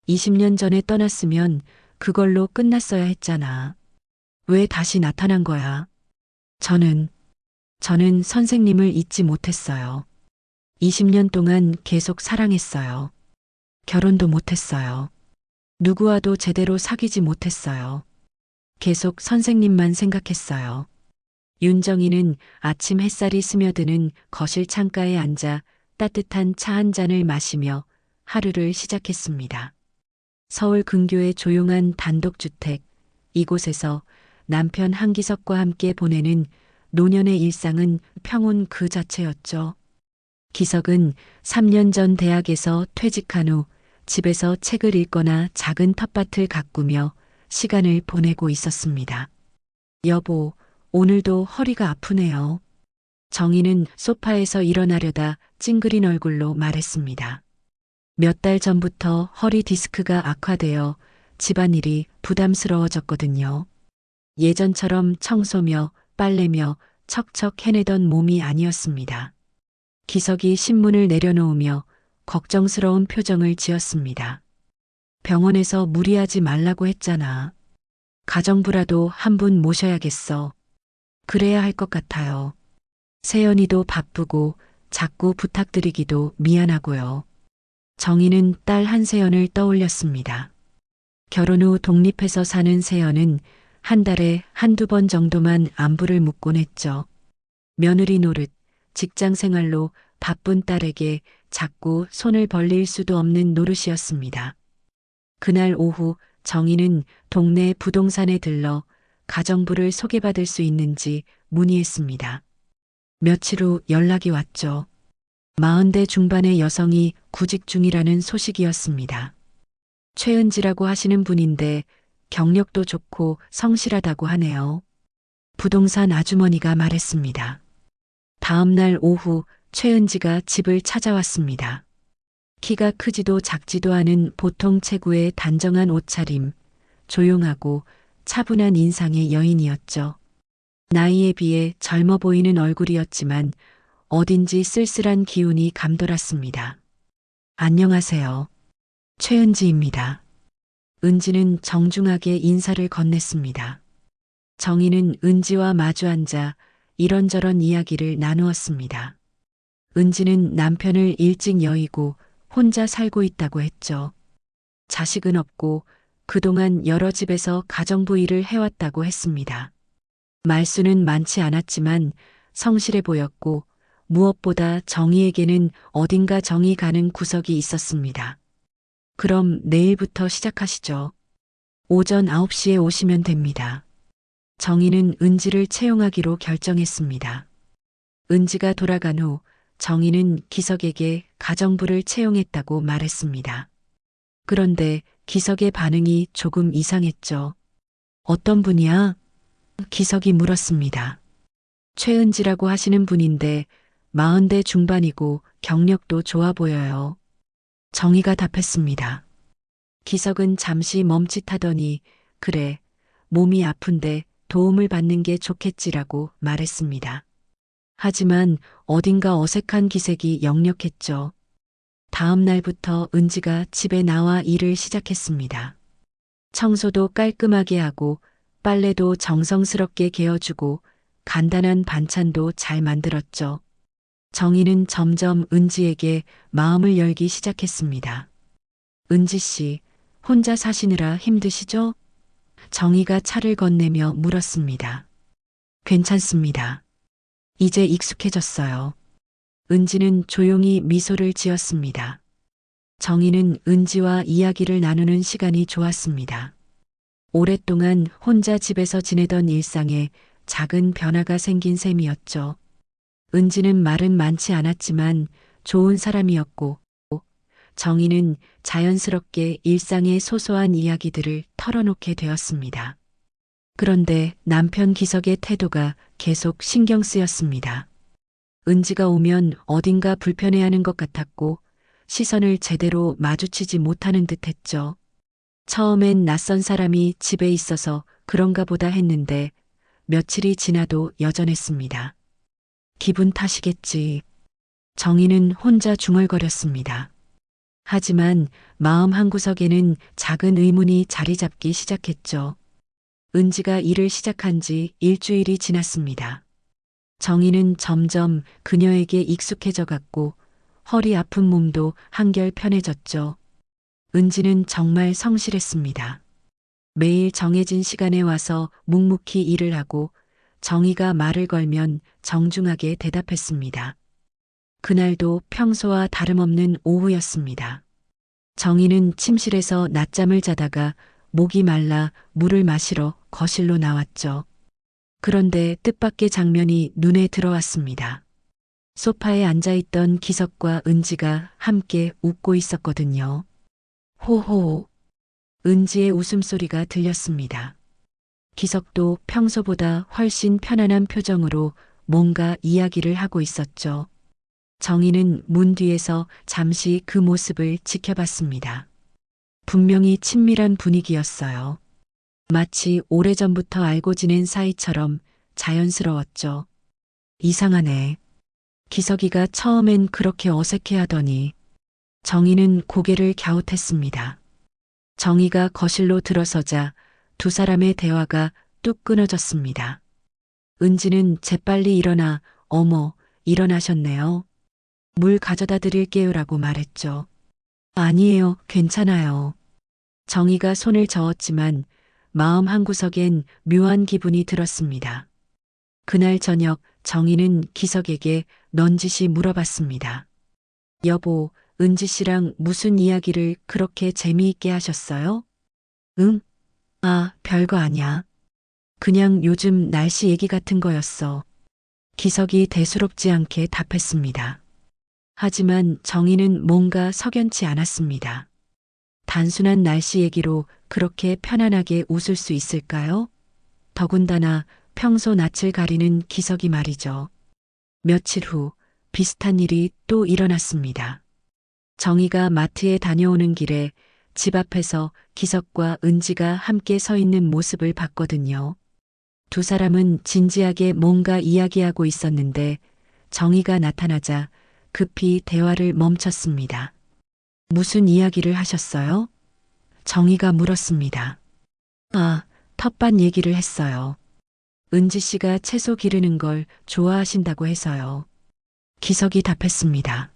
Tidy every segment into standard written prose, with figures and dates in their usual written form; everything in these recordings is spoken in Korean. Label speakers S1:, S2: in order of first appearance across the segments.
S1: 20년 전에 떠났으면 그걸로 끝났어야 했잖아. 왜 다시 나타난 거야? 저는, 저는 선생님을 잊지 못했어요. 20년 동안 계속 사랑했어요. 결혼도 못했어요. 누구와도 제대로 사귀지 못했어요. 계속 선생님만 생각했어요. 윤정이는 아침 햇살이 스며드는 거실 창가에 앉아 따뜻한 차 한 잔을 마시며 하루를 시작했습니다. 서울 근교의 조용한 단독주택, 이곳에서 남편 한기석과 함께 보내는 노년의 일상은 평온 그 자체였죠. 기석은 3년 전 대학에서 퇴직한 후 집에서 책을 읽거나 작은 텃밭을 가꾸며 시간을 보내고 있었습니다. 여보, 오늘도 허리가 아프네요. 정희는 소파에서 일어나려다 찡그린 얼굴로 말했습니다. 몇 달 전부터 허리 디스크가 악화되어 집안일이 부담스러워졌거든요. 예전처럼 청소며 빨래며 척척 해내던 몸이 아니었습니다. 기석이 신문을 내려놓으며 걱정스러운 표정을 지었습니다. 병원에서 무리하지 말라고 했잖아. 가정부라도 한 분 모셔야겠어. 그래야 할 것 같아요. 세연이도 바쁘고 자꾸 부탁드리기도 미안하고요. 정희는 딸 한세연을 떠올렸습니다. 결혼 후 독립해서 사는 세연은 한 달에 한두 번 정도만 안부를 묻곤 했죠. 며느리 노릇, 직장 생활로 바쁜 딸에게 자꾸 손을 벌릴 수도 없는 노릇이었습니다. 그날 오후 정희는 동네 부동산에 들러 가정부를 소개받을 수 있는지 문의했습니다. 며칠 후 연락이 왔죠. 40대 중반의 여성이 구직 중이라는 소식이었습니다. 최은지라고 하시는 분인데 경력도 좋고 성실하다고 하네요. 부동산 아주머니가 말했습니다. 다음 날 오후 최은지가 집을 찾아왔습니다. 키가 크지도 작지도 않은 보통 체구의 단정한 옷차림, 조용하고 차분한 인상의 여인이었죠. 나이에 비해 젊어 보이는 얼굴이었지만 어딘지 쓸쓸한 기운이 감돌았습니다. 안녕하세요. 최은지입니다. 은지는 정중하게 인사를 건넸습니다. 정희는 은지와 마주 앉아 이런저런 이야기를 나누었습니다. 은지는 남편을 일찍 여의고 혼자 살고 있다고 했죠. 자식은 없고 그동안 여러 집에서 가정부 일을 해왔다고 했습니다. 말수는 많지 않았지만 성실해 보였고 무엇보다 정희에게는 어딘가 정이 가는 구석이 있었습니다. 그럼 내일부터 시작하시죠. 오전 9시에 오시면 됩니다. 정희는 은지를 채용하기로 결정했습니다. 은지가 돌아간 후 정희는 기석에게 가정부를 채용했다고 말했습니다. 그런데 기석의 반응이 조금 이상했죠. 어떤 분이야? 기석이 물었습니다. 최은지라고 하시는 분인데 40대 중반이고 경력도 좋아 보여요. 정희가 답했습니다. 기석은 잠시 멈칫하더니 그래, 몸이 아픈데 도움을 받는 게 좋겠지라고 말했습니다. 하지만 어딘가 어색한 기색이 역력했죠. 다음 날부터 은지가 집에 나와 일을 시작했습니다. 청소도 깔끔하게 하고 빨래도 정성스럽게 개어주고 간단한 반찬도 잘 만들었죠. 정희는 점점 은지에게 마음을 열기 시작했습니다. 은지 씨, 혼자 사시느라 힘드시죠? 정희가 차를 건네며 물었습니다. 괜찮습니다. 이제 익숙해졌어요. 은지는 조용히 미소를 지었습니다. 정희는 은지와 이야기를 나누는 시간이 좋았습니다. 오랫동안 혼자 집에서 지내던 일상에 작은 변화가 생긴 셈이었죠. 은지는 말은 많지 않았지만 좋은 사람이었고 정희는 자연스럽게 일상의 소소한 이야기들을 털어놓게 되었습니다. 그런데 남편 기석의 태도가 계속 신경 쓰였습니다. 은지가 오면 어딘가 불편해하는 것 같았고 시선을 제대로 마주치지 못하는 듯했죠. 처음엔 낯선 사람이 집에 있어서 그런가 보다 했는데 며칠이 지나도 여전했습니다. 기분 탓이겠지. 정희는 혼자 중얼거렸습니다. 하지만 마음 한구석에는 작은 의문이 자리 잡기 시작했죠. 은지가 일을 시작한 지 일주일이 지났습니다. 정희는 점점 그녀에게 익숙해져 갔고 허리 아픈 몸도 한결 편해졌죠. 은지는 정말 성실했습니다. 매일 정해진 시간에 와서 묵묵히 일을 하고 정희가 말을 걸면 정중하게 대답했습니다. 그날도 평소와 다름없는 오후였습니다. 정희는 침실에서 낮잠을 자다가 목이 말라 물을 마시러 거실로 나왔죠. 그런데 뜻밖의 장면이 눈에 들어왔습니다. 소파에 앉아있던 기석과 은지가 함께 웃고 있었거든요. 호호. 은지의 웃음소리가 들렸습니다. 기석도 평소보다 훨씬 편안한 표정으로 뭔가 이야기를 하고 있었죠. 정희는 문 뒤에서 잠시 그 모습을 지켜봤습니다. 분명히 친밀한 분위기였어요. 마치 오래전부터 알고 지낸 사이처럼 자연스러웠죠. 이상하네. 기석이가 처음엔 그렇게 어색해하더니 정희는 고개를 갸웃했습니다. 정희가 거실로 들어서자 두 사람의 대화가 뚝 끊어졌습니다. 은지는 재빨리 일어나 어머, 일어나셨네요. 물 가져다 드릴게요라고 말했죠. 아니에요, 괜찮아요. 정희가 손을 저었지만 마음 한구석엔 묘한 기분이 들었습니다. 그날 저녁 정희는 기석에게 넌지시 물어봤습니다. 여보, 은지 씨랑 무슨 이야기를 그렇게 재미있게 하셨어요? 응? 아, 별거 아냐. 그냥 요즘 날씨 얘기 같은 거였어. 기석이 대수롭지 않게 답했습니다. 하지만 정희는 뭔가 석연치 않았습니다. 단순한 날씨 얘기로 그렇게 편안하게 웃을 수 있을까요? 더군다나 평소 낯을 가리는 기석이 말이죠. 며칠 후 비슷한 일이 또 일어났습니다. 정희가 마트에 다녀오는 길에 집 앞에서 기석과 은지가 함께 서 있는 모습을 봤거든요. 두 사람은 진지하게 뭔가 이야기하고 있었는데 정희가 나타나자 급히 대화를 멈췄습니다. 무슨 이야기를 하셨어요? 정희가 물었습니다. 아, 텃밭 얘기를 했어요. 은지 씨가 채소 기르는 걸 좋아하신다고 해서요. 기석이 답했습니다.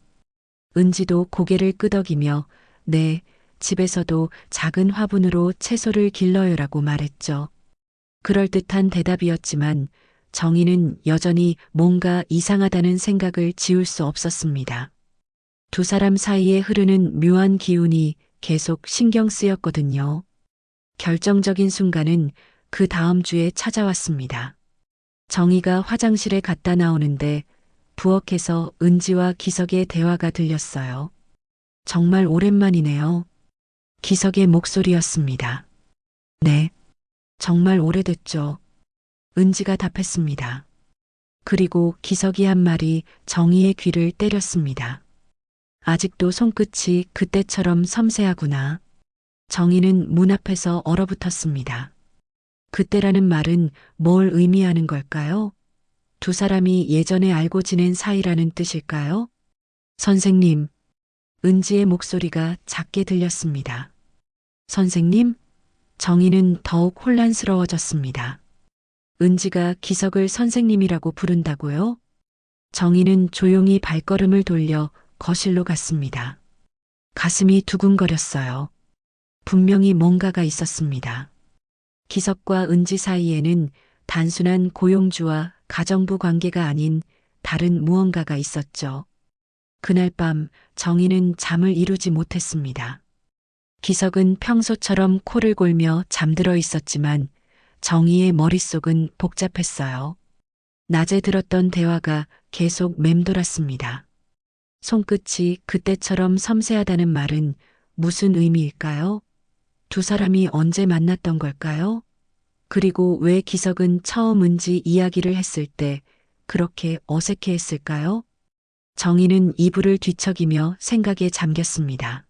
S1: 은지도 고개를 끄덕이며 네, 집에서도 작은 화분으로 채소를 길러요라고 말했죠. 그럴듯한 대답이었지만 정희는 여전히 뭔가 이상하다는 생각을 지울 수 없었습니다. 두 사람 사이에 흐르는 묘한 기운이 계속 신경 쓰였거든요. 결정적인 순간은 그 다음 주에 찾아왔습니다. 정희가 화장실에 갔다 나오는데 부엌에서 은지와 기석의 대화가 들렸어요. 정말 오랜만이네요. 기석의 목소리였습니다. 네, 정말 오래됐죠. 은지가 답했습니다. 그리고 기석이 한 말이 정희의 귀를 때렸습니다. 아직도 손끝이 그때처럼 섬세하구나. 정희는 문 앞에서 얼어붙었습니다. 그때라는 말은 뭘 의미하는 걸까요? 두 사람이 예전에 알고 지낸 사이라는 뜻일까요? 선생님, 은지의 목소리가 작게 들렸습니다. 선생님? 정희는 더욱 혼란스러워졌습니다. 은지가 기석을 선생님이라고 부른다고요? 정희는 조용히 발걸음을 돌려 거실로 갔습니다. 가슴이 두근거렸어요. 분명히 뭔가가 있었습니다. 기석과 은지 사이에는 단순한 고용주와 가정부 관계가 아닌 다른 무언가가 있었죠. 그날 밤 정희는 잠을 이루지 못했습니다. 기석은 평소처럼 코를 골며 잠들어 있었지만 정희의 머릿속은 복잡했어요. 낮에 들었던 대화가 계속 맴돌았습니다. 손끝이 그때처럼 섬세하다는 말은 무슨 의미일까요? 두 사람이 언제 만났던 걸까요? 그리고 왜 기석은 처음 은지 이야기를 했을 때 그렇게 어색해 했을까요? 정희는 이불을 뒤척이며 생각에 잠겼습니다.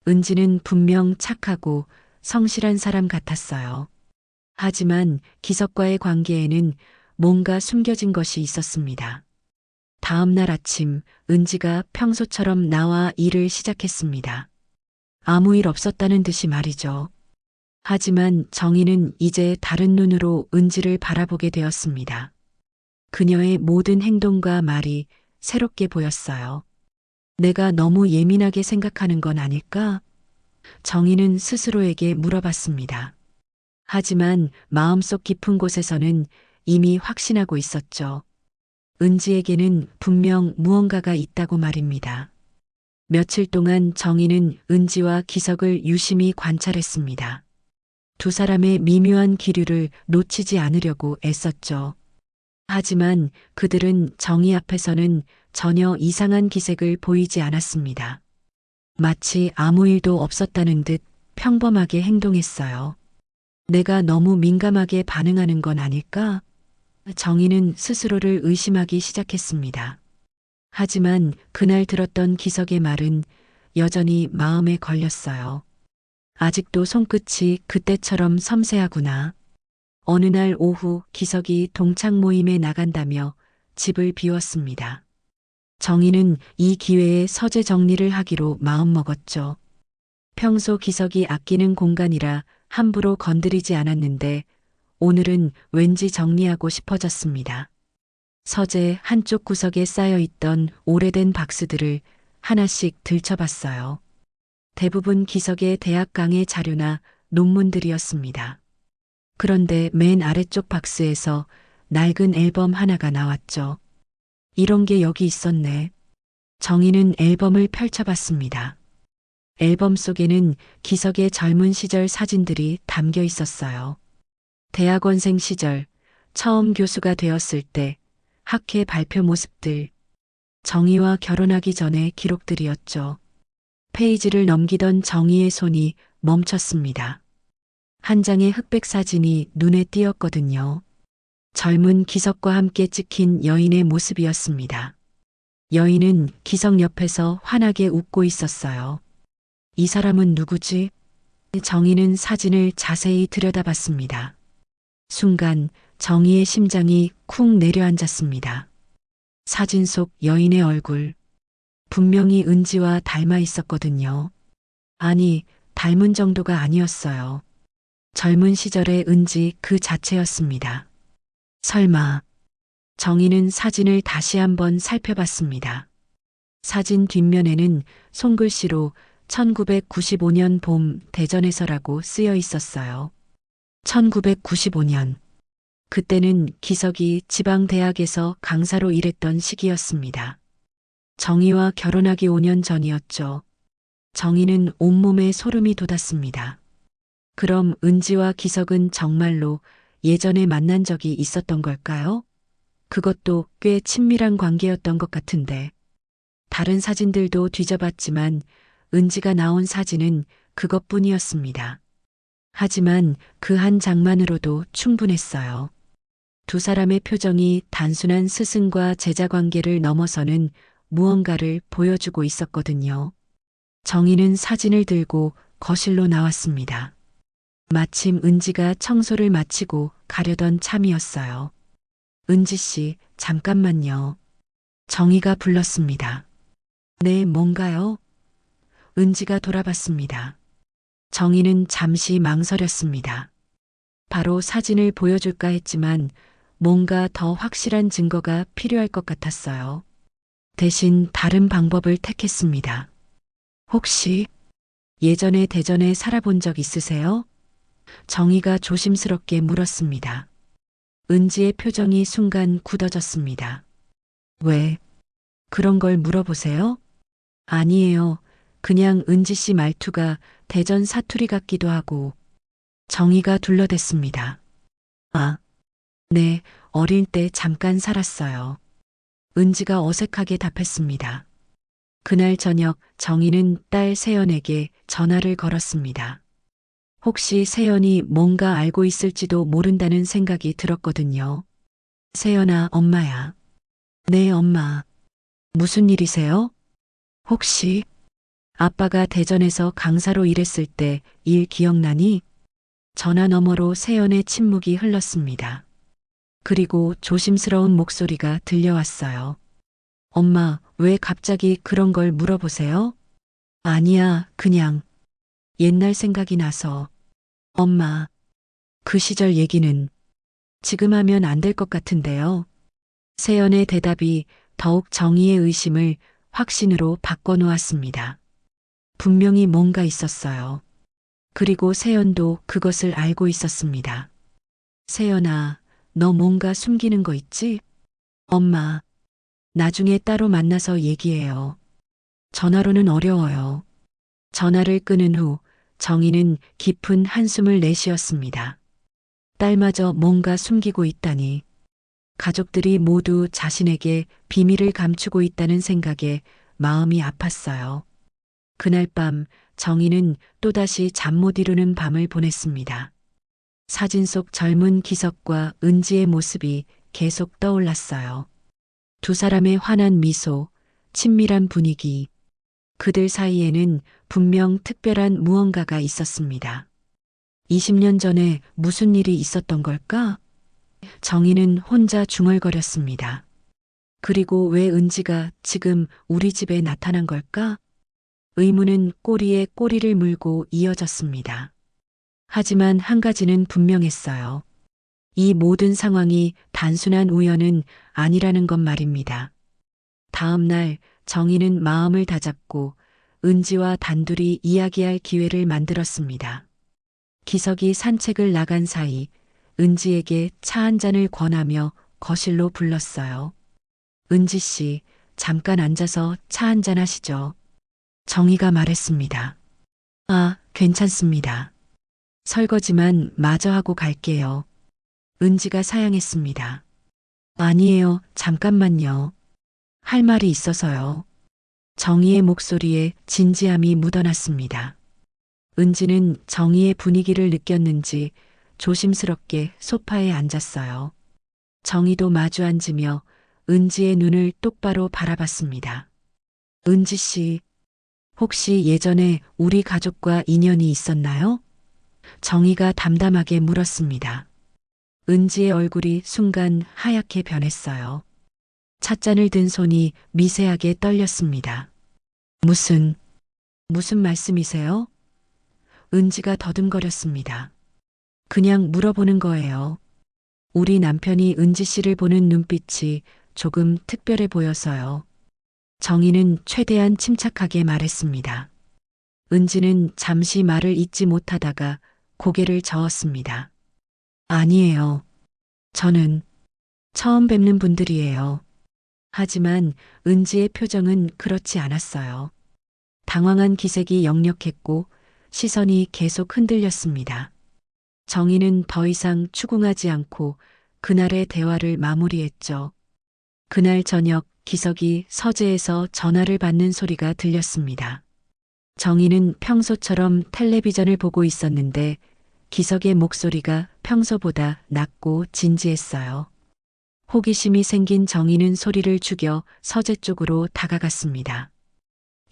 S1: 은지는 분명 착하고 성실한 사람 같았어요. 하지만 기석과의 관계에는 뭔가 숨겨진 것이 있었습니다. 다음 날 아침 은지가 평소처럼 나와 일을 시작했습니다. 아무 일 없었다는 듯이 말이죠. 하지만 정희는 이제 다른 눈으로 은지를 바라보게 되었습니다. 그녀의 모든 행동과 말이 새롭게 보였어요. 내가 너무 예민하게 생각하는 건 아닐까? 정희는 스스로에게 물어봤습니다. 하지만 마음속 깊은 곳에서는 이미 확신하고 있었죠. 은지에게는 분명 무언가가 있다고 말입니다. 며칠 동안 정희는 은지와 기석을 유심히 관찰했습니다. 두 사람의 미묘한 기류를 놓치지 않으려고 애썼죠. 하지만 그들은 정희 앞에서는 전혀 이상한 기색을 보이지 않았습니다. 마치 아무 일도 없었다는 듯 평범하게 행동했어요. 내가 너무 민감하게 반응하는 건 아닐까? 정희는 스스로를 의심하기 시작했습니다. 하지만 그날 들었던 기석의 말은 여전히 마음에 걸렸어요. 아직도 손끝이 그때처럼 섬세하구나. 어느 날 오후 기석이 동창 모임에 나간다며 집을 비웠습니다. 정희는 이 기회에 서재 정리를 하기로 마음먹었죠. 평소 기석이 아끼는 공간이라 함부로 건드리지 않았는데 오늘은 왠지 정리하고 싶어졌습니다. 서재 한쪽 구석에 쌓여있던 오래된 박스들을 하나씩 들춰봤어요. 대부분 기석의 대학 강의 자료나 논문들이었습니다. 그런데 맨 아래쪽 박스에서 낡은 앨범 하나가 나왔죠. 이런 게 여기 있었네. 정희는 앨범을 펼쳐봤습니다. 앨범 속에는 기석의 젊은 시절 사진들이 담겨 있었어요. 대학원생 시절, 처음 교수가 되었을 때, 학회 발표 모습들, 정희와 결혼하기 전의 기록들이었죠. 페이지를 넘기던 정희의 손이 멈췄습니다. 한 장의 흑백 사진이 눈에 띄었거든요. 젊은 기석과 함께 찍힌 여인의 모습이었습니다. 여인은 기석 옆에서 환하게 웃고 있었어요. 이 사람은 누구지? 정희는 사진을 자세히 들여다봤습니다. 순간 정희의 심장이 쿵 내려앉았습니다. 사진 속 여인의 얼굴, 분명히 은지와 닮아 있었거든요. 아니, 닮은 정도가 아니었어요. 젊은 시절의 은지 그 자체였습니다. 설마, 정희는 사진을 다시 한번 살펴봤습니다. 사진 뒷면에는 손글씨로 1995년 봄 대전에서라고 쓰여 있었어요. 1995년. 그때는 기석이 지방대학에서 강사로 일했던 시기였습니다. 정희와 결혼하기 5년 전이었죠. 정희는 온몸에 소름이 돋았습니다. 그럼 은지와 기석은 정말로 예전에 만난 적이 있었던 걸까요? 그것도 꽤 친밀한 관계였던 것 같은데. 다른 사진들도 뒤져봤지만 은지가 나온 사진은 그것뿐이었습니다. 하지만 그 한 장만으로도 충분했어요. 두 사람의 표정이 단순한 스승과 제자 관계를 넘어서는 무언가를 보여주고 있었거든요. 정희는 사진을 들고 거실로 나왔습니다. 마침 은지가 청소를 마치고 가려던 참이었어요. 은지 씨, 잠깐만요. 정희가 불렀습니다. 네, 뭔가요? 은지가 돌아봤습니다. 정희는 잠시 망설였습니다. 바로 사진을 보여줄까 했지만 뭔가 더 확실한 증거가 필요할 것 같았어요. 대신 다른 방법을 택했습니다. 혹시 예전에 대전에 살아본 적 있으세요? 정희가 조심스럽게 물었습니다. 은지의 표정이 순간 굳어졌습니다. 왜? 그런 걸 물어보세요? 아니에요. 그냥 은지 씨 말투가 대전 사투리 같기도 하고. 정희가 둘러댔습니다. 아, 네, 어릴 때 잠깐 살았어요. 은지가 어색하게 답했습니다. 그날 저녁 정희는 딸 세연에게 전화를 걸었습니다. 혹시 세연이 뭔가 알고 있을지도 모른다는 생각이 들었거든요. 세연아, 엄마야. 네, 엄마. 무슨 일이세요? 혹시 아빠가 대전에서 강사로 일했을 때 일 기억나니? 전화 너머로 세연의 침묵이 흘렀습니다. 그리고 조심스러운 목소리가 들려왔어요. 엄마, 왜 갑자기 그런 걸 물어보세요? 아니야, 그냥 옛날 생각이 나서. 엄마, 그 시절 얘기는 지금 하면 안 될 것 같은데요. 세연의 대답이 더욱 정희의 의심을 확신으로 바꿔놓았습니다. 분명히 뭔가 있었어요. 그리고 세연도 그것을 알고 있었습니다. 세연아, 너 뭔가 숨기는 거 있지? 엄마, 나중에 따로 만나서 얘기해요. 전화로는 어려워요. 전화를 끊은 후 정희는 깊은 한숨을 내쉬었습니다. 딸마저 뭔가 숨기고 있다니. 가족들이 모두 자신에게 비밀을 감추고 있다는 생각에 마음이 아팠어요. 그날 밤 정희는 또다시 잠 못 이루는 밤을 보냈습니다. 사진 속 젊은 기석과 은지의 모습이 계속 떠올랐어요. 두 사람의 환한 미소, 친밀한 분위기, 그들 사이에는 분명 특별한 무언가가 있었습니다. 20년 전에 무슨 일이 있었던 걸까? 정희는 혼자 중얼거렸습니다. 그리고 왜 은지가 지금 우리 집에 나타난 걸까? 의문은 꼬리에 꼬리를 물고 이어졌습니다. 하지만 한 가지는 분명했어요. 이 모든 상황이 단순한 우연은 아니라는 것 말입니다. 다음 날 정희는 마음을 다잡고 은지와 단둘이 이야기할 기회를 만들었습니다. 기석이 산책을 나간 사이 은지에게 차 한 잔을 권하며 거실로 불렀어요. 은지 씨, 잠깐 앉아서 차 한 잔 하시죠. 정희가 말했습니다. 아, 괜찮습니다. 설거지만 마저 하고 갈게요. 은지가 사양했습니다. 아니에요, 잠깐만요. 할 말이 있어서요. 정희의 목소리에 진지함이 묻어났습니다. 은지는 정희의 분위기를 느꼈는지 조심스럽게 소파에 앉았어요. 정희도 마주 앉으며 은지의 눈을 똑바로 바라봤습니다. 은지 씨, 혹시 예전에 우리 가족과 인연이 있었나요? 정희가 담담하게 물었습니다. 은지의 얼굴이 순간 하얗게 변했어요. 찻잔을 든 손이 미세하게 떨렸습니다. 무슨 말씀이세요? 은지가 더듬거렸습니다. 그냥 물어보는 거예요. 우리 남편이 은지 씨를 보는 눈빛이 조금 특별해 보여서요. 정희는 최대한 침착하게 말했습니다. 은지는 잠시 말을 잇지 못하다가 고개를 저었습니다. 아니에요. 저는 처음 뵙는 분들이에요. 하지만 은지의 표정은 그렇지 않았어요. 당황한 기색이 역력했고 시선이 계속 흔들렸습니다. 정희는 더 이상 추궁하지 않고 그날의 대화를 마무리했죠. 그날 저녁 기석이 서재에서 전화를 받는 소리가 들렸습니다. 정희는 평소처럼 텔레비전을 보고 있었는데 기석의 목소리가 평소보다 낮고 진지했어요. 호기심이 생긴 정희는 소리를 죽여 서재 쪽으로 다가갔습니다.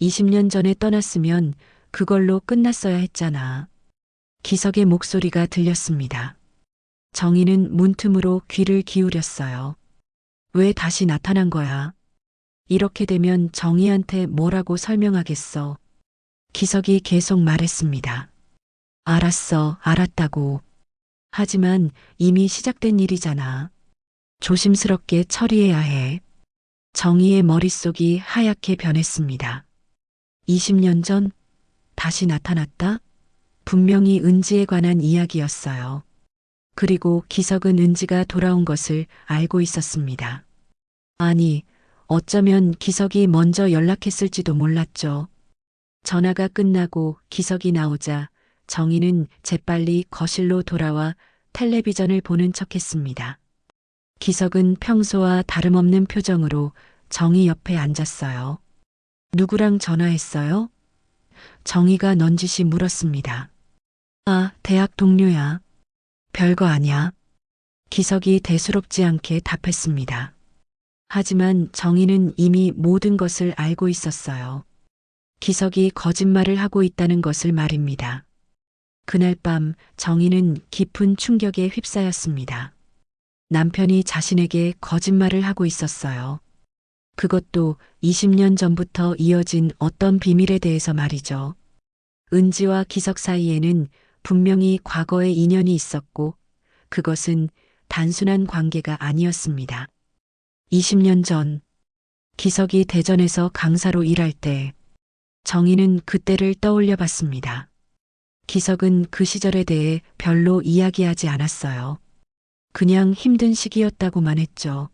S1: 20년 전에 떠났으면 그걸로 끝났어야 했잖아. 기석의 목소리가 들렸습니다. 정희는 문틈으로 귀를 기울였어요. 왜 다시 나타난 거야? 이렇게 되면 정희한테 뭐라고 설명하겠어? 기석이 계속 말했습니다. 알았어, 알았다고. 하지만 이미 시작된 일이잖아. 조심스럽게 처리해야 해. 정희의 머릿속이 하얗게 변했습니다. 20년 전 다시 나타났다? 분명히 은지에 관한 이야기였어요. 그리고 기석은 은지가 돌아온 것을 알고 있었습니다. 아니, 어쩌면 기석이 먼저 연락했을지도 몰랐죠. 전화가 끝나고 기석이 나오자 정희는 재빨리 거실로 돌아와 텔레비전을 보는 척했습니다. 기석은 평소와 다름없는 표정으로 정희 옆에 앉았어요. 누구랑 전화했어요? 정희가 넌지시 물었습니다. 아, 대학 동료야. 별거 아냐. 기석이 대수롭지 않게 답했습니다. 하지만 정희는 이미 모든 것을 알고 있었어요. 기석이 거짓말을 하고 있다는 것을 말입니다. 그날 밤 정희는 깊은 충격에 휩싸였습니다. 남편이 자신에게 거짓말을 하고 있었어요. 그것도 20년 전부터 이어진 어떤 비밀에 대해서 말이죠. 은지와 기석 사이에는 분명히 과거의 인연이 있었고 그것은 단순한 관계가 아니었습니다. 20년 전 기석이 대전에서 강사로 일할 때 정희는 그때를 떠올려 봤습니다. 기석은 그 시절에 대해 별로 이야기하지 않았어요. 그냥 힘든 시기였다고만 했죠.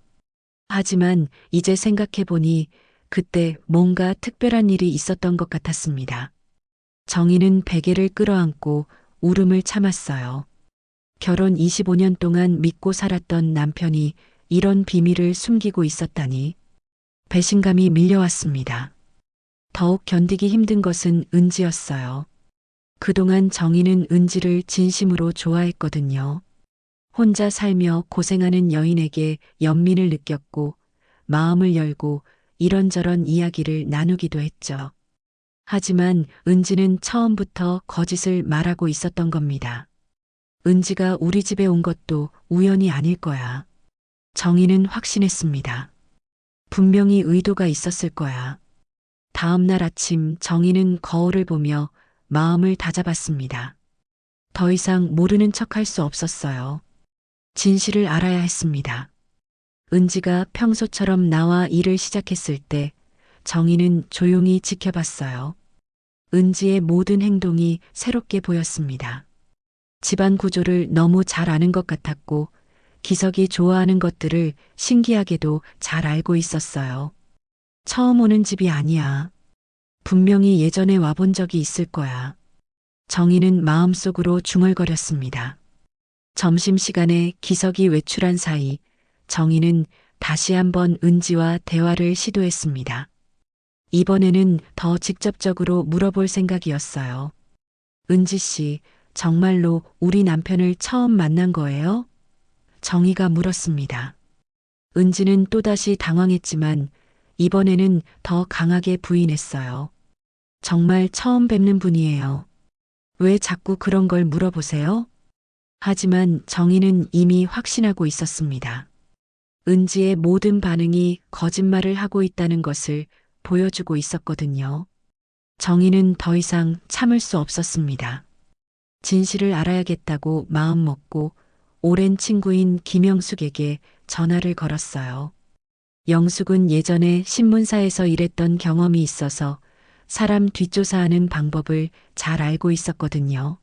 S1: 하지만 이제 생각해 보니 그때 뭔가 특별한 일이 있었던 것 같았습니다. 정희는 베개를 끌어안고 울음을 참았어요. 결혼 25년 동안 믿고 살았던 남편이 이런 비밀을 숨기고 있었다니 배신감이 밀려왔습니다. 더욱 견디기 힘든 것은 은지였어요. 그동안 정희는 은지를 진심으로 좋아했거든요. 혼자 살며 고생하는 여인에게 연민을 느꼈고 마음을 열고 이런저런 이야기를 나누기도 했죠. 하지만 은지는 처음부터 거짓을 말하고 있었던 겁니다. 은지가 우리 집에 온 것도 우연이 아닐 거야. 정희는 확신했습니다. 분명히 의도가 있었을 거야. 다음 날 아침 정희는 거울을 보며 마음을 다잡았습니다. 더 이상 모르는 척할 수 없었어요. 진실을 알아야 했습니다. 은지가 평소처럼 나와 일을 시작했을 때 정희는 조용히 지켜봤어요. 은지의 모든 행동이 새롭게 보였습니다. 집안 구조를 너무 잘 아는 것 같았고 기석이 좋아하는 것들을 신기하게도 잘 알고 있었어요. 처음 오는 집이 아니야. 분명히 예전에 와본 적이 있을 거야. 정희는 마음속으로 중얼거렸습니다. 점심시간에 기석이 외출한 사이 정희는 다시 한번 은지와 대화를 시도했습니다. 이번에는 더 직접적으로 물어볼 생각이었어요. 은지 씨, 정말로 우리 남편을 처음 만난 거예요? 정희가 물었습니다. 은지는 또다시 당황했지만 이번에는 더 강하게 부인했어요. 정말 처음 뵙는 분이에요. 왜 자꾸 그런 걸 물어보세요? 하지만 정희는 이미 확신하고 있었습니다. 은지의 모든 반응이 거짓말을 하고 있다는 것을 보여주고 있었거든요. 정희는 더 이상 참을 수 없었습니다. 진실을 알아야겠다고 마음먹고 오랜 친구인 김영숙에게 전화를 걸었어요. 영숙은 예전에 신문사에서 일했던 경험이 있어서 사람 뒷조사하는 방법을 잘 알고 있었거든요.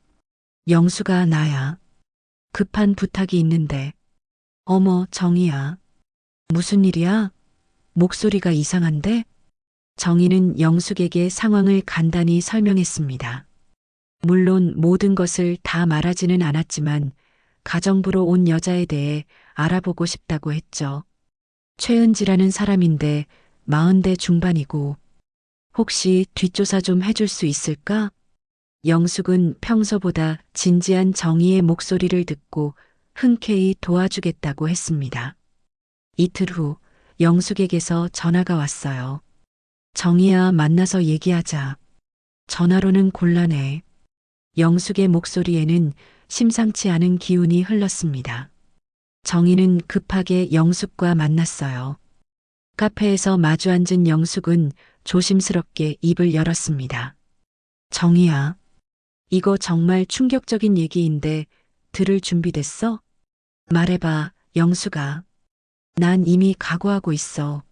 S1: 영숙아, 나야. 급한 부탁이 있는데. 어머, 정희야. 무슨 일이야? 목소리가 이상한데? 정희는 영숙에게 상황을 간단히 설명했습니다. 물론 모든 것을 다 말하지는 않았지만 가정부로 온 여자에 대해 알아보고 싶다고 했죠. 최은지라는 사람인데 40대 중반이고 혹시 뒷조사 좀 해줄 수 있을까? 영숙은 평소보다 진지한 정희의 목소리를 듣고 흔쾌히 도와주겠다고 했습니다. 이틀 후 영숙에게서 전화가 왔어요. 정희야, 만나서 얘기하자. 전화로는 곤란해. 영숙의 목소리에는 심상치 않은 기운이 흘렀습니다. 정희는 급하게 영숙과 만났어요. 카페에서 마주 앉은 영숙은 조심스럽게 입을 열었습니다. 정희야, 이거 정말 충격적인 얘기인데 들을 준비됐어? 말해봐, 영숙아. 난 이미 각오하고 있어.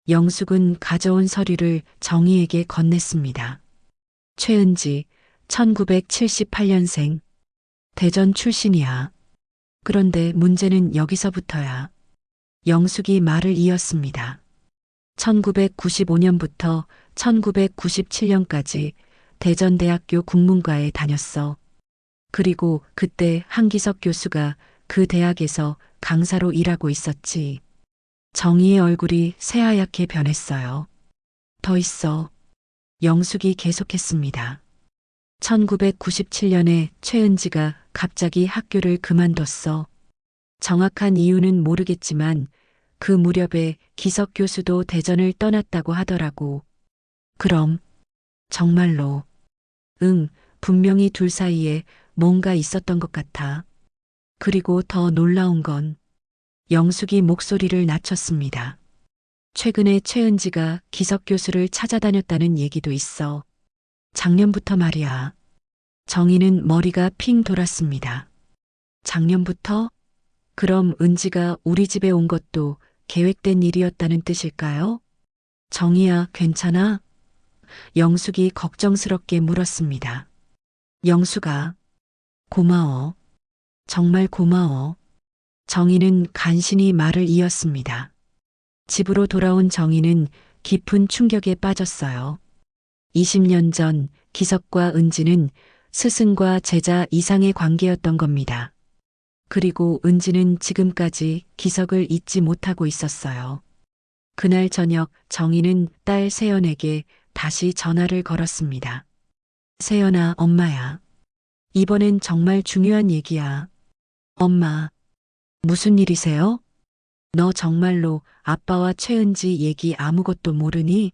S1: 영숙은 가져온 서류를 정희에게 건넸습니다. 최은지, 1978년생. 대전 출신이야. 그런데 문제는 여기서부터야. 영숙이 말을 이었습니다. 1995년부터 1997년까지 대전대학교 국문과에 다녔어. 그리고 그때 한기석 교수가 그 대학에서 강사로 일하고 있었지. 정희의 얼굴이 새하얗게 변했어요. 더 있어. 영숙이 계속했습니다. 1997년에 최은지가 갑자기 학교를 그만뒀어. 정확한 이유는 모르겠지만 그 무렵에 기석 교수도 대전을 떠났다고 하더라고. 그럼 정말로. 응, 분명히 둘 사이에 뭔가 있었던 것 같아. 그리고 더 놀라운 건 영숙이 목소리를 낮췄습니다. 최근에 최은지가 기석 교수를 찾아다녔다는 얘기도 있어. 작년부터 말이야. 정희는 머리가 핑 돌았습니다. 작년부터? 그럼 은지가 우리 집에 온 것도 계획된 일이었다는 뜻일까요? 정희야, 괜찮아? 영숙이 걱정스럽게 물었습니다. 영숙아, 고마워. 정말 고마워. 정희는 간신히 말을 이었습니다. 집으로 돌아온 정희는 깊은 충격에 빠졌어요. 20년 전 기석과 은지는 스승과 제자 이상의 관계였던 겁니다. 그리고 은지는 지금까지 기석을 잊지 못하고 있었어요. 그날 저녁 정희는 딸 세연에게 다시 전화를 걸었습니다. 세연아, 엄마야. 이번엔 정말 중요한 얘기야. 엄마, 무슨 일이세요? 너 정말로 아빠와 최은지 얘기 아무것도 모르니?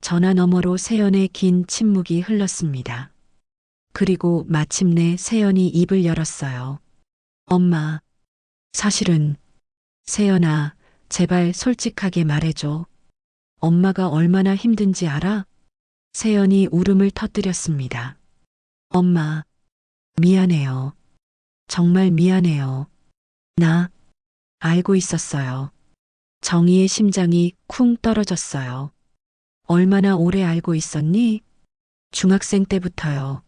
S1: 전화 너머로 세연의 긴 침묵이 흘렀습니다. 그리고 마침내 세연이 입을 열었어요. 엄마, 사실은, 세연아, 제발 솔직하게 말해줘. 엄마가 얼마나 힘든지 알아? 세연이 울음을 터뜨렸습니다. 엄마, 미안해요. 정말 미안해요. 나, 알고 있었어요. 정희의 심장이 쿵 떨어졌어요. 얼마나 오래 알고 있었니? 중학생 때부터요.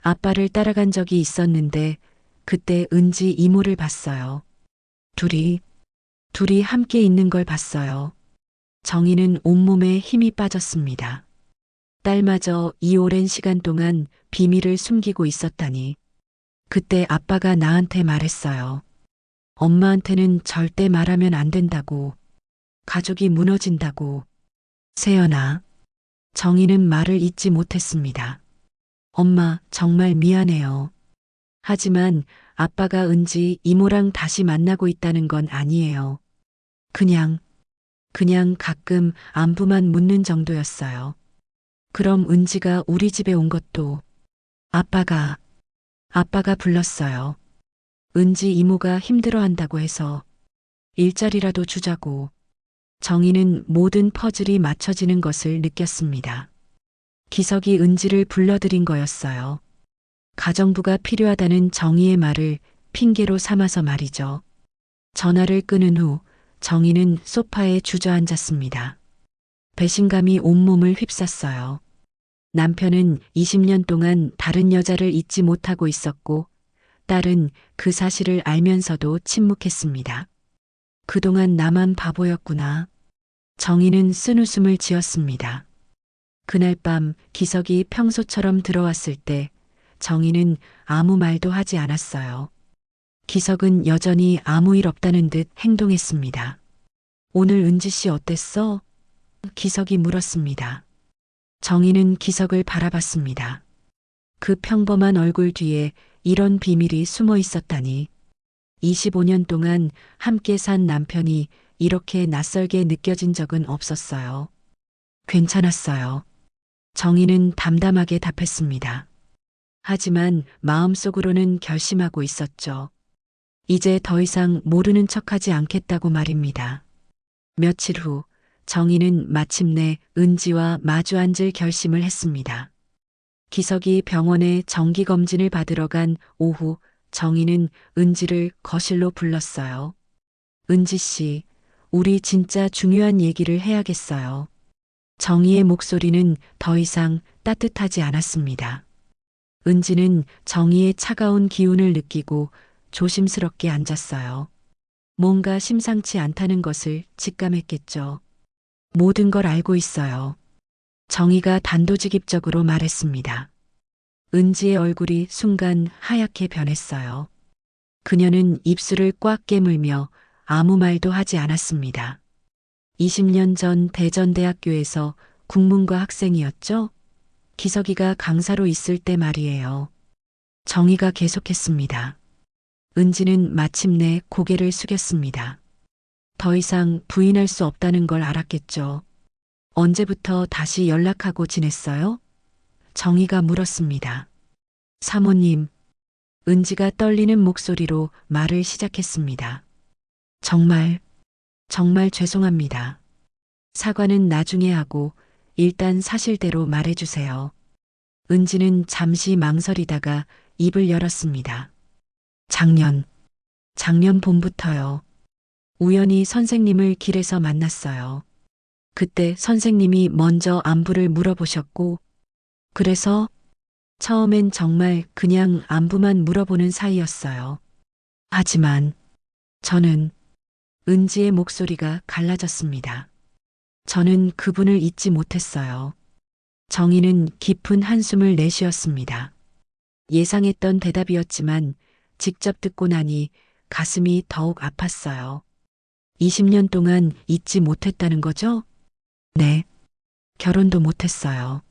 S1: 아빠를 따라간 적이 있었는데 그때 은지 이모를 봤어요. 둘이 함께 있는 걸 봤어요. 정희는 온몸에 힘이 빠졌습니다. 딸마저 이 오랜 시간 동안 비밀을 숨기고 있었다니. 그때 아빠가 나한테 말했어요. 엄마한테는 절대 말하면 안 된다고. 가족이 무너진다고. 세연아. 정희는 말을 잇지 못했습니다. 엄마, 정말 미안해요. 하지만 아빠가 은지 이모랑 다시 만나고 있다는 건 아니에요. 그냥 가끔 안부만 묻는 정도였어요. 그럼 은지가 우리 집에 온 것도 아빠가 불렀어요. 은지 이모가 힘들어한다고 해서 일자리라도 주자고. 정희는 모든 퍼즐이 맞춰지는 것을 느꼈습니다. 기석이 은지를 불러들인 거였어요. 가정부가 필요하다는 정희의 말을 핑계로 삼아서 말이죠. 전화를 끊은 후 정희는 소파에 주저앉았습니다. 배신감이 온몸을 휩쌌어요. 남편은 20년 동안 다른 여자를 잊지 못하고 있었고 딸은 그 사실을 알면서도 침묵했습니다. 그동안 나만 바보였구나. 정희는 쓴웃음을 지었습니다. 그날 밤 기석이 평소처럼 들어왔을 때 정희는 아무 말도 하지 않았어요. 기석은 여전히 아무 일 없다는 듯 행동했습니다. 오늘 은지 씨 어땠어? 기석이 물었습니다. 정희는 기석을 바라봤습니다. 그 평범한 얼굴 뒤에 이런 비밀이 숨어 있었다니. 25년 동안 함께 산 남편이 이렇게 낯설게 느껴진 적은 없었어요. 괜찮았어요. 정희는 담담하게 답했습니다. 하지만 마음속으로는 결심하고 있었죠. 이제 더 이상 모르는 척하지 않겠다고 말입니다. 며칠 후 정희는 마침내 은지와 마주 앉을 결심을 했습니다. 기석이 병원에 정기검진을 받으러 간 오후 정희는 은지를 거실로 불렀어요. 은지 씨, 우리 진짜 중요한 얘기를 해야겠어요. 정희의 목소리는 더 이상 따뜻하지 않았습니다. 은지는 정희의 차가운 기운을 느끼고 조심스럽게 앉았어요. 뭔가 심상치 않다는 것을 직감했겠죠. 모든 걸 알고 있어요. 정희가 단도직입적으로 말했습니다. 은지의 얼굴이 순간 하얗게 변했어요. 그녀는 입술을 꽉 깨물며 아무 말도 하지 않았습니다. 20년 전 대전대학교에서 국문과 학생이었죠? 기석이가 강사로 있을 때 말이에요. 정희가 계속했습니다. 은지는 마침내 고개를 숙였습니다. 더 이상 부인할 수 없다는 걸 알았겠죠. 언제부터 다시 연락하고 지냈어요? 정희가 물었습니다. 사모님, 은지가 떨리는 목소리로 말을 시작했습니다. 정말 죄송합니다. 사과는 나중에 하고 일단 사실대로 말해주세요. 은지는 잠시 망설이다가 입을 열었습니다. 작년 봄부터요. 우연히 선생님을 길에서 만났어요. 그때 선생님이 먼저 안부를 물어보셨고, 그래서 처음엔 정말 그냥 안부만 물어보는 사이였어요. 하지만 저는 은지의 목소리가 갈라졌습니다. 저는 그분을 잊지 못했어요. 정희는 깊은 한숨을 내쉬었습니다. 예상했던 대답이었지만 직접 듣고 나니 가슴이 더욱 아팠어요. 20년 동안 잊지 못했다는 거죠? 네. 결혼도 못했어요.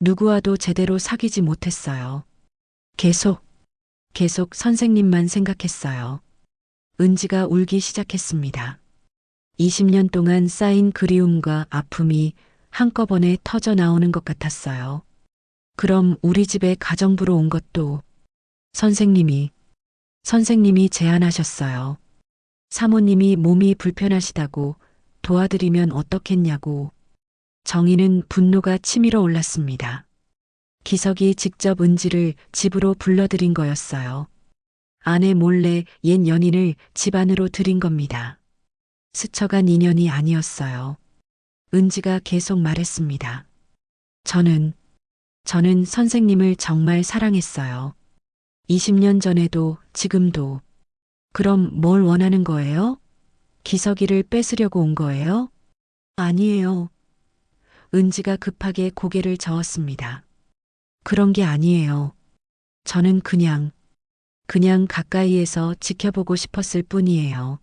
S1: 누구와도 제대로 사귀지 못했어요. 계속 선생님만 생각했어요. 은지가 울기 시작했습니다. 20년 동안 쌓인 그리움과 아픔이 한꺼번에 터져 나오는 것 같았어요. 그럼 우리 집에 가정부로 온 것도 선생님이 제안하셨어요. 사모님이 몸이 불편하시다고 도와드리면 어떻겠냐고. 정희는 분노가 치밀어 올랐습니다. 기석이 직접 은지를 집으로 불러들인 거였어요. 아내 몰래 옛 연인을 집 안으로 들인 겁니다. 스쳐간 인연이 아니었어요. 은지가 계속 말했습니다. 저는 선생님을 정말 사랑했어요. 20년 전에도 지금도. 그럼 뭘 원하는 거예요? 기석이를 뺏으려고 온 거예요? 아니에요. 은지가 급하게 고개를 저었습니다. 그런 게 아니에요. 저는 그냥 가까이에서 지켜보고 싶었을 뿐이에요.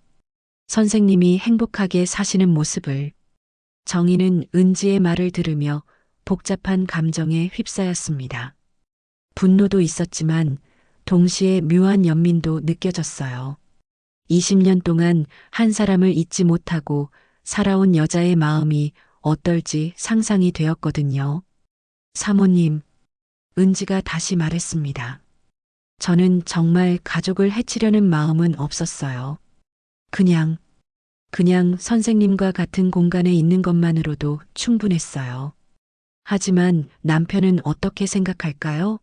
S1: 선생님이 행복하게 사시는 모습을. 정희는 은지의 말을 들으며 복잡한 감정에 휩싸였습니다. 분노도 있었지만 동시에 묘한 연민도 느껴졌어요. 20년 동안 한 사람을 잊지 못하고 살아온 여자의 마음이 어떨지 상상이 되었거든요. 사모님, 은지가 다시 말했습니다. 저는 정말 가족을 해치려는 마음은 없었어요. 그냥 선생님과 같은 공간에 있는 것만으로도 충분했어요. 하지만 남편은 어떻게 생각할까요?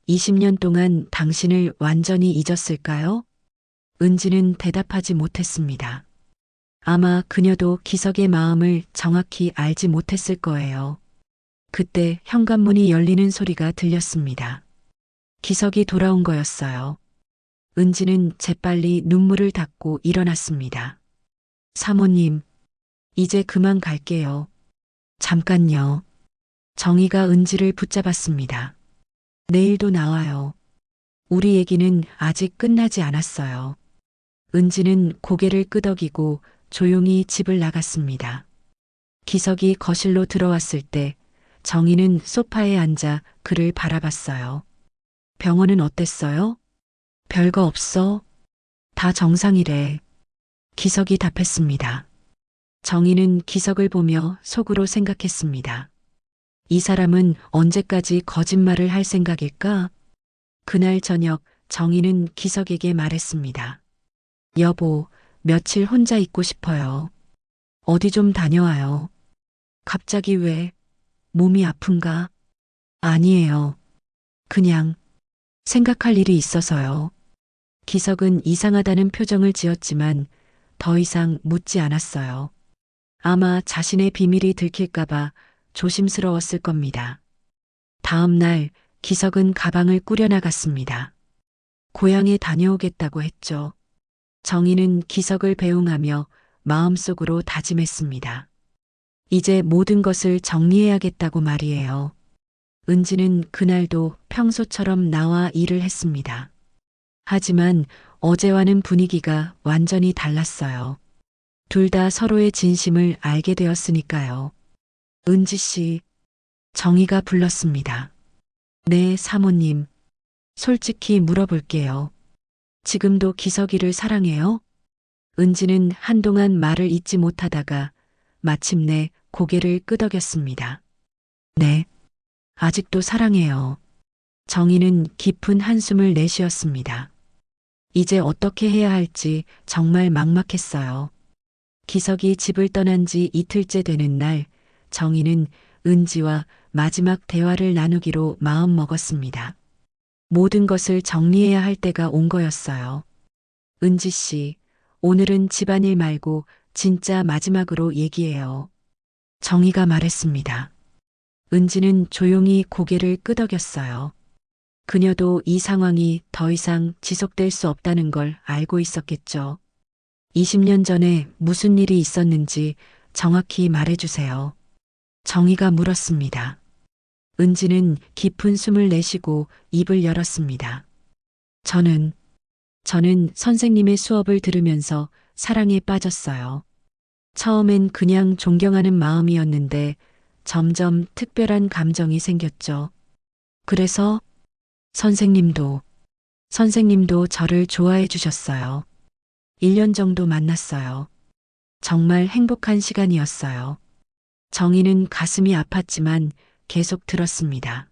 S1: 20년 동안 당신을 완전히 잊었을까요? 은지는 대답하지 못했습니다. 아마 그녀도 기석의 마음을 정확히 알지 못했을 거예요. 그때 현관문이 열리는 소리가 들렸습니다. 기석이 돌아온 거였어요. 은지는 재빨리 눈물을 닦고 일어났습니다. 사모님, 이제 그만 갈게요. 잠깐요. 정희가 은지를 붙잡았습니다. 내일도 나와요. 우리 얘기는 아직 끝나지 않았어요. 은지는 고개를 끄덕이고 조용히 집을 나갔습니다. 기석이 거실로 들어왔을 때 정희는 소파에 앉아 그를 바라봤어요. 병원은 어땠어요? 별거 없어. 다 정상이래. 기석이 답했습니다. 정희는 기석을 보며 속으로 생각했습니다. 이 사람은 언제까지 거짓말을 할 생각일까? 그날 저녁 정희는 기석에게 말했습니다. 여보, 며칠 혼자 있고 싶어요. 어디 좀 다녀와요. 갑자기 왜? 몸이 아픈가? 아니에요. 그냥 생각할 일이 있어서요. 기석은 이상하다는 표정을 지었지만 더 이상 묻지 않았어요. 아마 자신의 비밀이 들킬까봐 조심스러웠을 겁니다. 다음 날 기석은 가방을 꾸려나갔습니다. 고향에 다녀오겠다고 했죠. 정희는 기석을 배웅하며 마음속으로 다짐했습니다. 이제 모든 것을 정리해야겠다고 말이에요. 은지는 그날도 평소처럼 나와 일을 했습니다. 하지만 어제와는 분위기가 완전히 달랐어요. 둘 다 서로의 진심을 알게 되었으니까요. 은지 씨, 정희가 불렀습니다. 네, 사모님. 솔직히 물어볼게요. 지금도 기석이를 사랑해요? 은지는 한동안 말을 잇지 못하다가 마침내 고개를 끄덕였습니다. 네, 아직도 사랑해요. 정희는 깊은 한숨을 내쉬었습니다. 이제 어떻게 해야 할지 정말 막막했어요. 기석이 집을 떠난 지 이틀째 되는 날, 정희는 은지와 마지막 대화를 나누기로 마음 먹었습니다. 모든 것을 정리해야 할 때가 온 거였어요. 은지 씨, 오늘은 집안일 말고 진짜 마지막으로 얘기해요. 정희가 말했습니다. 은지는 조용히 고개를 끄덕였어요. 그녀도 이 상황이 더 이상 지속될 수 없다는 걸 알고 있었겠죠. 20년 전에 무슨 일이 있었는지 정확히 말해주세요. 정희가 물었습니다. 은지는 깊은 숨을 내쉬고 입을 열었습니다. 저는 선생님의 수업을 들으면서 사랑에 빠졌어요. 처음엔 그냥 존경하는 마음이었는데 점점 특별한 감정이 생겼죠. 그래서 선생님도 저를 좋아해 주셨어요. 1년 정도 만났어요. 정말 행복한 시간이었어요. 정희는 가슴이 아팠지만 계속 들었습니다.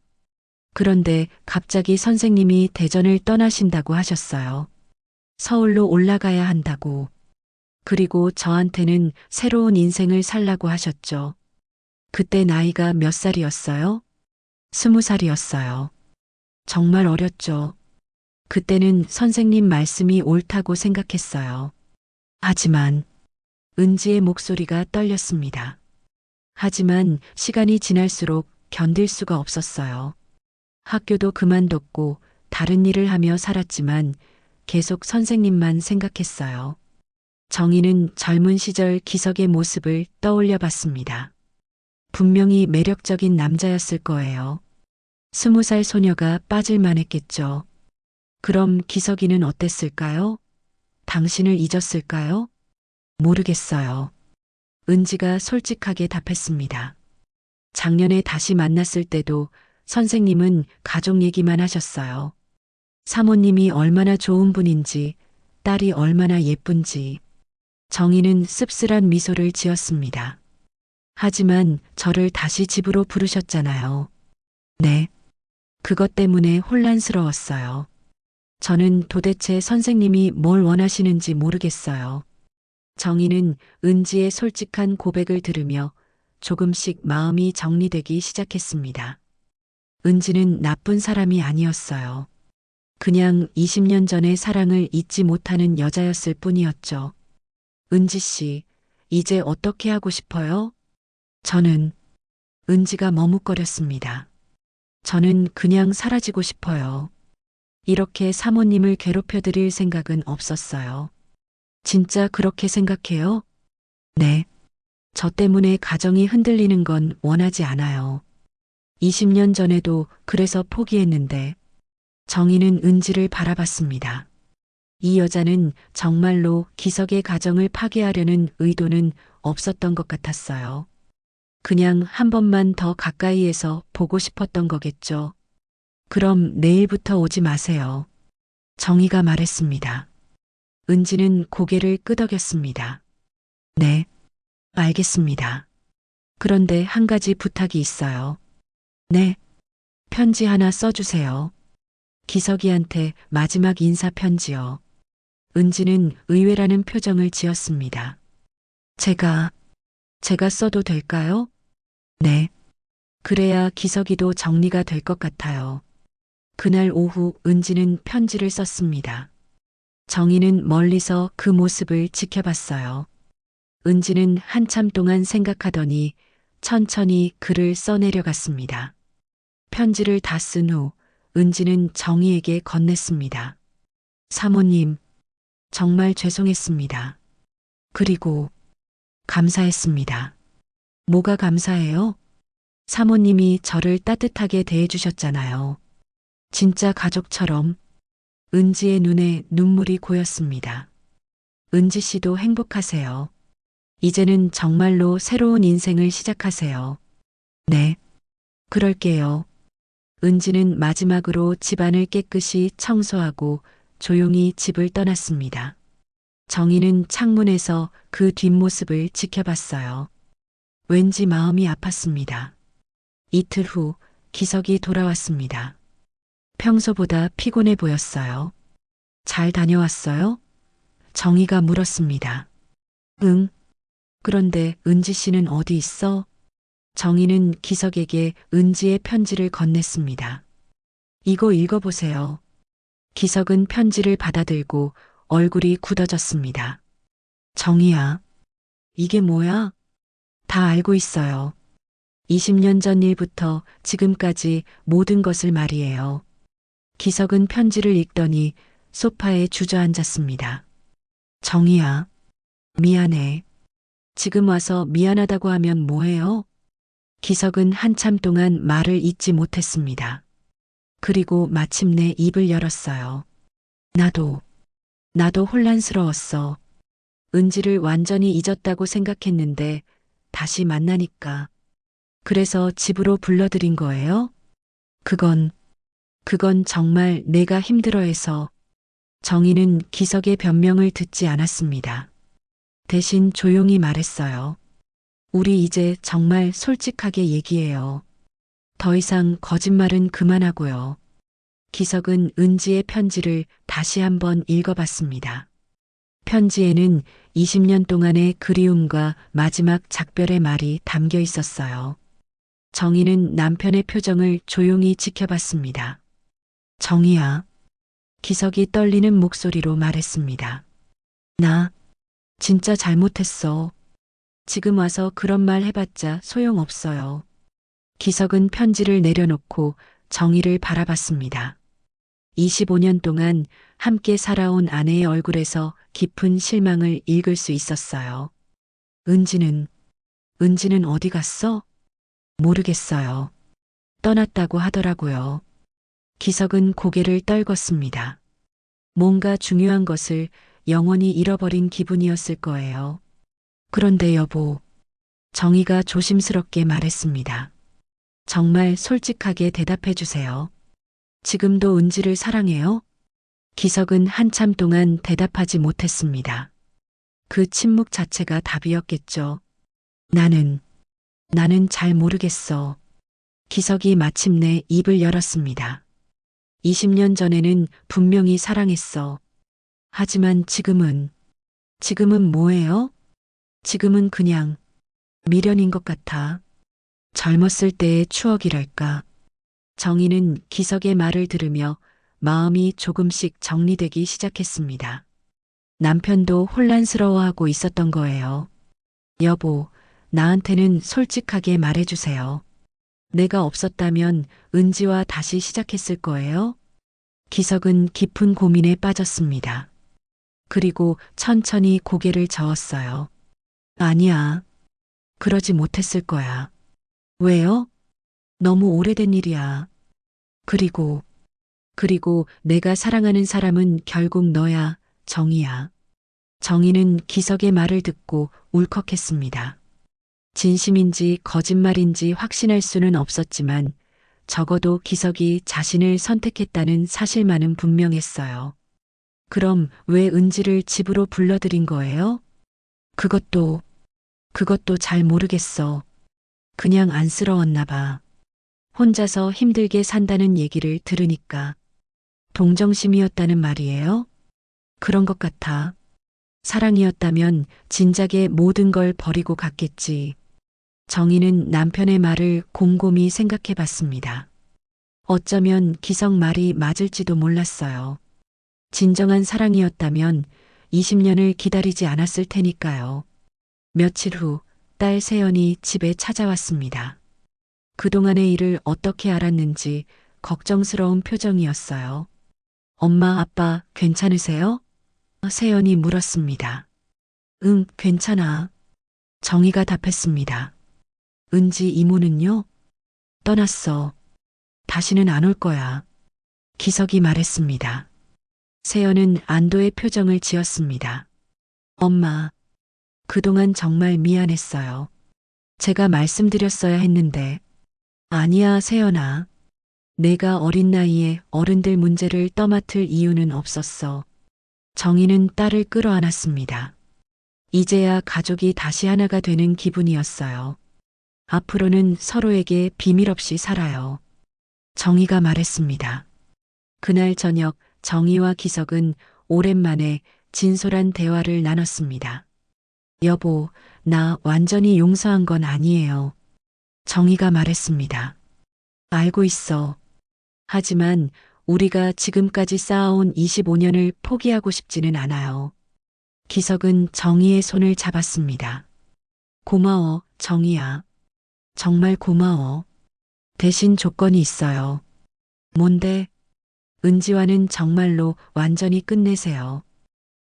S1: 그런데 갑자기 선생님이 대전을 떠나신다고 하셨어요. 서울로 올라가야 한다고. 그리고 저한테는 새로운 인생을 살라고 하셨죠. 그때 나이가 몇 살이었어요? 20살이었어요. 정말 어렸죠. 그때는 선생님 말씀이 옳다고 생각했어요. 하지만 은지의 목소리가 떨렸습니다. 하지만 시간이 지날수록 견딜 수가 없었어요. 학교도 그만뒀고 다른 일을 하며 살았지만 계속 선생님만 생각했어요. 정희는 젊은 시절 기석의 모습을 떠올려 봤습니다. 분명히 매력적인 남자였을 거예요. 20살 소녀가 빠질만 했겠죠. 그럼 기석이는 어땠을까요? 당신을 잊었을까요? 모르겠어요. 은지가 솔직하게 답했습니다. 작년에 다시 만났을 때도 선생님은 가족 얘기만 하셨어요. 사모님이 얼마나 좋은 분인지, 딸이 얼마나 예쁜지. 정희는 씁쓸한 미소를 지었습니다. 하지만 저를 다시 집으로 부르셨잖아요. 네. 그것 때문에 혼란스러웠어요. 저는 도대체 선생님이 뭘 원하시는지 모르겠어요. 정희는 은지의 솔직한 고백을 들으며 조금씩 마음이 정리되기 시작했습니다. 은지는 나쁜 사람이 아니었어요. 그냥 20년 전의 사랑을 잊지 못하는 여자였을 뿐이었죠. 은지 씨, 이제 어떻게 하고 싶어요? 저는 은지가 머뭇거렸습니다. 저는 그냥 사라지고 싶어요. 이렇게 사모님을 괴롭혀 드릴 생각은 없었어요. 진짜 그렇게 생각해요? 네. 저 때문에 가정이 흔들리는 건 원하지 않아요. 20년 전에도 그래서 포기했는데 정희는 은지를 바라봤습니다. 이 여자는 정말로 기석의 가정을 파괴하려는 의도는 없었던 것 같았어요. 그냥 한 번만 더 가까이에서 보고 싶었던 거겠죠. 그럼 내일부터 오지 마세요. 정희가 말했습니다. 은지는 고개를 끄덕였습니다. 네, 알겠습니다. 그런데 한 가지 부탁이 있어요. 네, 편지 하나 써주세요. 기석이한테 마지막 인사 편지요. 은지는 의외라는 표정을 지었습니다. 제가 써도 될까요? 네. 그래야 기석이도 정리가 될 것 같아요. 그날 오후 은지는 편지를 썼습니다. 정희는 멀리서 그 모습을 지켜봤어요. 은지는 한참 동안 생각하더니 천천히 글을 써내려갔습니다. 편지를 다 쓴 후 은지는 정희에게 건넸습니다. 사모님, 정말 죄송했습니다. 그리고 감사했습니다. 뭐가 감사해요? 사모님이 저를 따뜻하게 대해주셨잖아요. 진짜 가족처럼. 은지의 눈에 눈물이 고였습니다. 은지 씨도 행복하세요. 이제는 정말로 새로운 인생을 시작하세요. 네, 그럴게요. 은지는 마지막으로 집안을 깨끗이 청소하고 조용히 집을 떠났습니다. 정희는 창문에서 그 뒷모습을 지켜봤어요. 왠지 마음이 아팠습니다. 이틀 후 기석이 돌아왔습니다. 평소보다 피곤해 보였어요. 잘 다녀왔어요? 정희가 물었습니다. 응, 그런데 은지 씨는 어디 있어? 정희는 기석에게 은지의 편지를 건넸습니다. 이거 읽어보세요. 기석은 편지를 받아들고 얼굴이 굳어졌습니다. 정희야, 이게 뭐야? 다 알고 있어요. 20년 전 일부터 지금까지 모든 것을 말이에요. 기석은 편지를 읽더니 소파에 주저앉았습니다. 정희야, 미안해. 지금 와서 미안하다고 하면 뭐해요? 기석은 한참 동안 말을 잇지 못했습니다. 그리고 마침내 입을 열었어요. 나도 혼란스러웠어. 은지를 완전히 잊었다고 생각했는데 다시 만나니까. 그래서 집으로 불러들인 거예요? 그건 정말 내가 힘들어해서. 정희는 기석의 변명을 듣지 않았습니다. 대신 조용히 말했어요. 우리 이제 정말 솔직하게 얘기해요. 더 이상 거짓말은 그만하고요. 기석은 은지의 편지를 다시 한번 읽어봤습니다. 편지에는 20년 동안의 그리움과 마지막 작별의 말이 담겨 있었어요. 정희는 남편의 표정을 조용히 지켜봤습니다. 정희야, 기석이 떨리는 목소리로 말했습니다. 나 진짜 잘못했어. 지금 와서 그런 말 해봤자 소용없어요. 기석은 편지를 내려놓고 정희를 바라봤습니다. 25년 동안 함께 살아온 아내의 얼굴에서 깊은 실망을 읽을 수 있었어요. 은지는 어디 갔어? 모르겠어요. 떠났다고 하더라고요. 기석은 고개를 떨궜습니다. 뭔가 중요한 것을 영원히 잃어버린 기분이었을 거예요. 그런데 여보, 정희가 조심스럽게 말했습니다. 정말 솔직하게 대답해 주세요. 지금도 은지를 사랑해요? 기석은 한참 동안 대답하지 못했습니다. 그 침묵 자체가 답이었겠죠. 나는 잘 모르겠어. 기석이 마침내 입을 열었습니다. 20년 전에는 분명히 사랑했어. 하지만 지금은 뭐예요? 지금은 그냥 미련인 것 같아. 젊었을 때의 추억이랄까. 정희는 기석의 말을 들으며 마음이 조금씩 정리되기 시작했습니다. 남편도 혼란스러워하고 있었던 거예요. 여보, 나한테는 솔직하게 말해주세요. 내가 없었다면 은지와 다시 시작했을 거예요? 기석은 깊은 고민에 빠졌습니다. 그리고 천천히 고개를 저었어요. 아니야. 그러지 못했을 거야. 왜요? 너무 오래된 일이야. 그리고 내가 사랑하는 사람은 결국 너야, 정희야. 정희는 기석의 말을 듣고 울컥했습니다. 진심인지 거짓말인지 확신할 수는 없었지만 적어도 기석이 자신을 선택했다는 사실만은 분명했어요. 그럼 왜 은지를 집으로 불러들인 거예요? 그것도 잘 모르겠어. 그냥 안쓰러웠나 봐. 혼자서 힘들게 산다는 얘기를 들으니까. 동정심이었다는 말이에요? 그런 것 같아. 사랑이었다면 진작에 모든 걸 버리고 갔겠지. 정희는 남편의 말을 곰곰이 생각해 봤습니다. 어쩌면 기석 말이 맞을지도 몰랐어요. 진정한 사랑이었다면 20년을 기다리지 않았을 테니까요. 며칠 후 딸 세연이 집에 찾아왔습니다. 그동안의 일을 어떻게 알았는지 걱정스러운 표정이었어요. 엄마, 아빠 괜찮으세요? 세연이 물었습니다. 응, 괜찮아. 정희가 답했습니다. 은지 이모는요? 떠났어. 다시는 안 올 거야. 기석이 말했습니다. 세연은 안도의 표정을 지었습니다. 엄마, 그동안 정말 미안했어요. 제가 말씀드렸어야 했는데. 아니야, 세연아. 내가 어린 나이에 어른들 문제를 떠맡을 이유는 없었어. 정희는 딸을 끌어안았습니다. 이제야 가족이 다시 하나가 되는 기분이었어요. 앞으로는 서로에게 비밀 없이 살아요. 정희가 말했습니다. 그날 저녁 정희와 기석은 오랜만에 진솔한 대화를 나눴습니다. 여보, 나 완전히 용서한 건 아니에요. 정희가 말했습니다. 알고 있어. 하지만 우리가 지금까지 쌓아온 25년을 포기하고 싶지는 않아요. 기석은 정희의 손을 잡았습니다. 고마워, 정희야. 정말 고마워. 대신 조건이 있어요. 뭔데? 은지와는 정말로 완전히 끝내세요.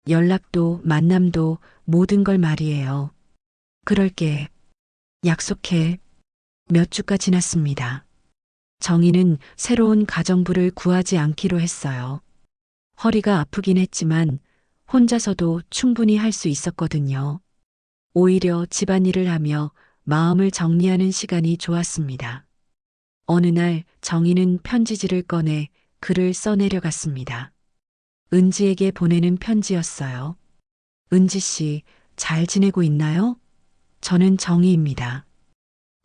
S1: 연락도 만남도 모든 걸 말이에요. 그럴게. 약속해. 몇 주가 지났습니다. 정희는 새로운 가정부를 구하지 않기로 했어요. 허리가 아프긴 했지만 혼자서도 충분히 할 수 있었거든요. 오히려 집안일을 하며 마음을 정리하는 시간이 좋았습니다. 어느 날 정희는 편지지를 꺼내 글을 써내려갔습니다. 은지에게 보내는 편지였어요. 은지 씨, 잘 지내고 있나요? 저는 정희입니다.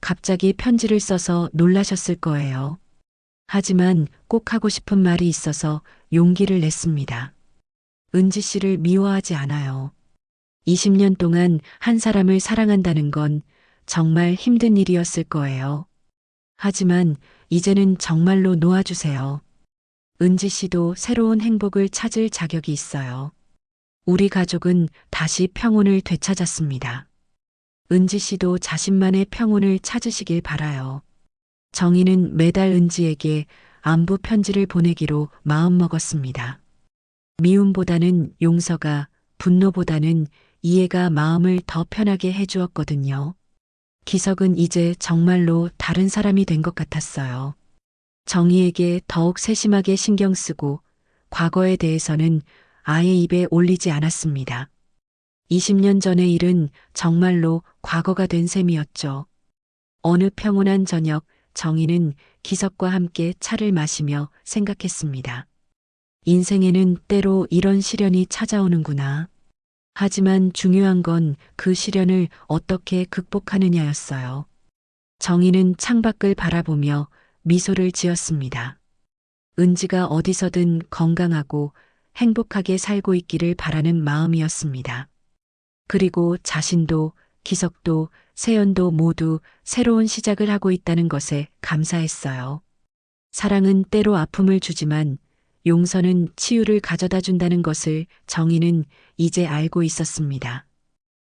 S1: 갑자기 편지를 써서 놀라셨을 거예요. 하지만 꼭 하고 싶은 말이 있어서 용기를 냈습니다. 은지 씨를 미워하지 않아요. 20년 동안 한 사람을 사랑한다는 건 정말 힘든 일이었을 거예요. 하지만 이제는 정말로 놓아주세요. 은지 씨도 새로운 행복을 찾을 자격이 있어요. 우리 가족은 다시 평온을 되찾았습니다. 은지 씨도 자신만의 평온을 찾으시길 바라요. 정희는 매달 은지에게 안부 편지를 보내기로 마음먹었습니다. 미움보다는 용서가, 분노보다는 이해가 마음을 더 편하게 해주었거든요. 기석은 이제 정말로 다른 사람이 된 것 같았어요. 정희에게 더욱 세심하게 신경 쓰고 과거에 대해서는 아예 입에 올리지 않았습니다. 20년 전의 일은 정말로 과거가 된 셈이었죠. 어느 평온한 저녁, 정희는 기석과 함께 차를 마시며 생각했습니다. 인생에는 때로 이런 시련이 찾아오는구나. 하지만 중요한 건 그 시련을 어떻게 극복하느냐였어요. 정희는 창밖을 바라보며 미소를 지었습니다. 은지가 어디서든 건강하고 행복하게 살고 있기를 바라는 마음이었습니다. 그리고 자신도 기석도 세연도 모두 새로운 시작을 하고 있다는 것에 감사했어요. 사랑은 때로 아픔을 주지만 용서는 치유를 가져다 준다는 것을 정희는 이제 알고 있었습니다.